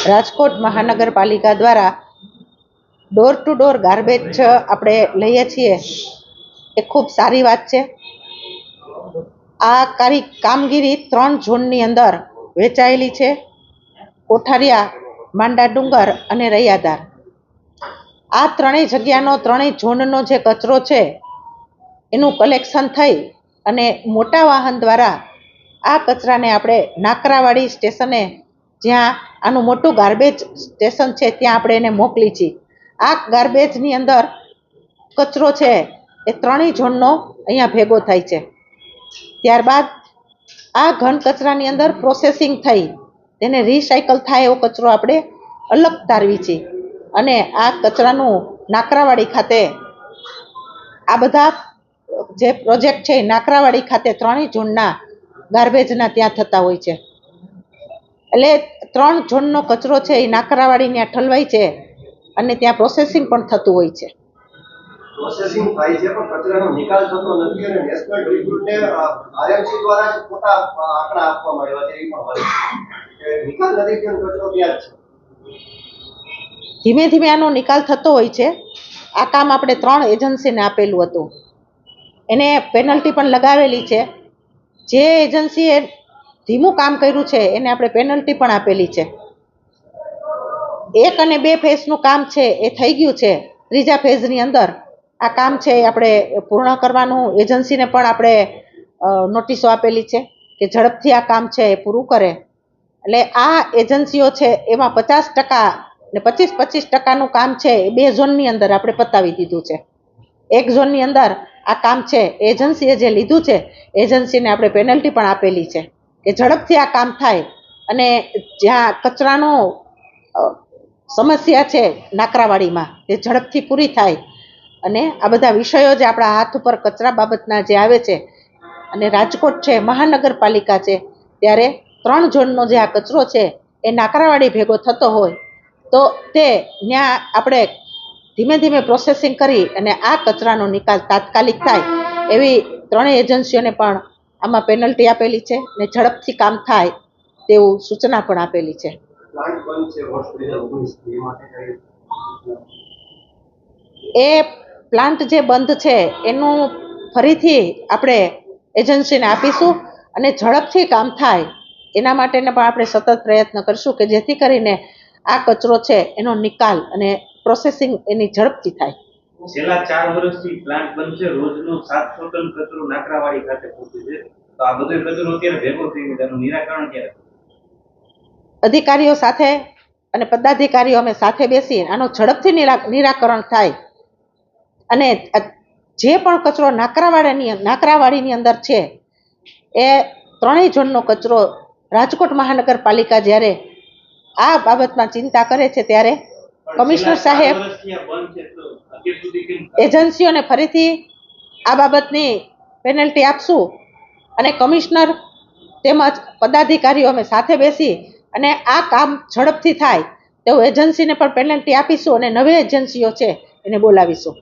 રાજકોટ મહાનગરપાલિકા દ્વારા door to door garbage આપણે લઈએ છીએ એ ખૂબ સારી વાત છે। આ કામગીરી 3 ઝોનની અંદર વહેંચાયેલી છે, કોઠારિયા, માંડા ડુંગર અને રૈયાધાર। આ ત્રણેય જગ્યાનો, ત્રણેય ઝોનનો જે કચરો છે એનું કલેક્શન થઈ અને મોટા વાહન દ્વારા આ કચરાને આપણે નાકરાવાડી સ્ટેશને, જ્યાં આનું મોટું ગાર્બેજ સ્ટેશન છે, ત્યાં આપણે એને મોકલી છીએ। આ ગાર્બેજની અંદર કચરો છે એ ત્રણેય ઝોનનો અહીંયા ભેગો થાય છે। ત્યારબાદ આ ઘન કચરાની અંદર પ્રોસેસિંગ થઈ તેને રિસાયકલ થાય એવો કચરો આપણે અલગ તારવી છીએ અને આ કચરાનું નાકરાવાડી ખાતે આ બધા જે પ્રોજેક્ટ છે નાકરાવાડી ખાતે ત્રણેય ઝોનના ગાર્બેજના ત્યાં થતા હોય છે। એટલે 3 ઝોનનો કચરો છે એ નાકરાવાડી ત્યાં ઠલવાય છે અને ત્યાં પ્રોસેસિંગ પણ થતું હોય છે। પ્રોસેસિંગ થાય છે પણ કચરાનો નિકાલ થતો નથી અને નેશનલ ગ્રીડને આરએમસી દ્વારા મોટા આંકડા આપવામાં આવ્યા છે, એ પણ હોય કે નિકાલ નથી થયો, કચરો ત્યાં જ છે। ધીમે ધીમે આનો નિકાલ થતો હોય છે। આ કામ આપણે 3 એજન્સીને આપેલું હતું, એને પેનલ્ટી પણ લગાવેલી છે। જે એજન્સીએ ધીમું કામ કર્યું છે એને આપણે પેનલ્ટી પણ આપેલી છે। 1 અને 2 ફેઝનું કામ છે એ થઈ ગયું છે। 3જા ફેઝની અંદર આ કામ છે એ આપણે પૂર્ણ કરવાનું એજન્સીને પણ આપણે નોટિસો આપેલી છે કે ઝડપથી આ કામ છે એ પૂરું કરે। એટલે આ એજન્સીઓ છે એમાં 50% ને 25% કામ છે એ 2 ઝોનની અંદર આપણે પતાવી દીધું છે। 1 ઝોનની અંદર આ કામ છે એજન્સીએ જે લીધું છે એજન્સીને આપણે પેનલ્ટી પણ આપેલી છે કે ઝડપથી આ કામ થાય અને જ્યાં કચરાનો સમસ્યા છે નાકરાવાડીમાં એ ઝડપથી પૂરી થાય અને આ બધા વિષયો જે આપણા હાથ ઉપર કચરા બાબતના જે આવે છે અને રાજકોટ છે મહાનગરપાલિકા છે ત્યારે 3 ઝોનનો જે આ કચરો છે એ નાકરાવાડી ભેગો થતો હોય તો તે ત્યાં આપણે ધીમે ધીમે પ્રોસેસિંગ કરી અને આ કચરાનો નિકાલ તાત્કાલિક થાય એવી 3 એજન્સીઓને પણ આમાં પેનલ્ટી આપેલી છે અને ઝડપથી કામ થાય તેવું સૂચના પણ આપેલી છે। એ પ્લાન્ટ જે બંધ છે એનું ફરીથી આપણે એજન્સીને આપીશું અને ઝડપથી કામ થાય એના માટેના પણ આપણે સતત પ્રયત્ન કરશું કે જેથી કરીને આ કચરો છે એનો નિકાલ અને પ્રોસેસિંગ એની ઝડપથી થાય। છેલ્લા 4 વર્ષથી પ્લાન્ટ બંધ છે, રોજનો 700 ટન કચરો નાકરાવાડી ખાતે પહોંચે છે, તો આ બધો કચરો અત્યારે ભેગો થઈ ગયો, તેનું નિરાકરણ ક્યારે? અધિકારીઓ સાથે અને પદાધિકારીઓ અમે સાથે બેસી આનો ઝડપથી નિરાકરણ થાય અને જે પણ કચરો નાકરાવાડીની અંદર છે એ 3 ઝોનનો કચરો રાજકોટ મહાનગરપાલિકા જ્યારે આ બાબતમાં ચિંતા કરે છે ત્યારે કમિશનર સાહેબ એજન્સીઓને ફરીથી આ બાબતની પેનલ્ટી આપશું અને કમિશનર તેમજ પદાધિકારીઓ અમે સાથે બેસી અને આ કામ ઝડપથી થાય તેવું એજન્સીને પણ પેનલ્ટી આપીશું અને નવી એજન્સીઓ છે એને બોલાવીશું।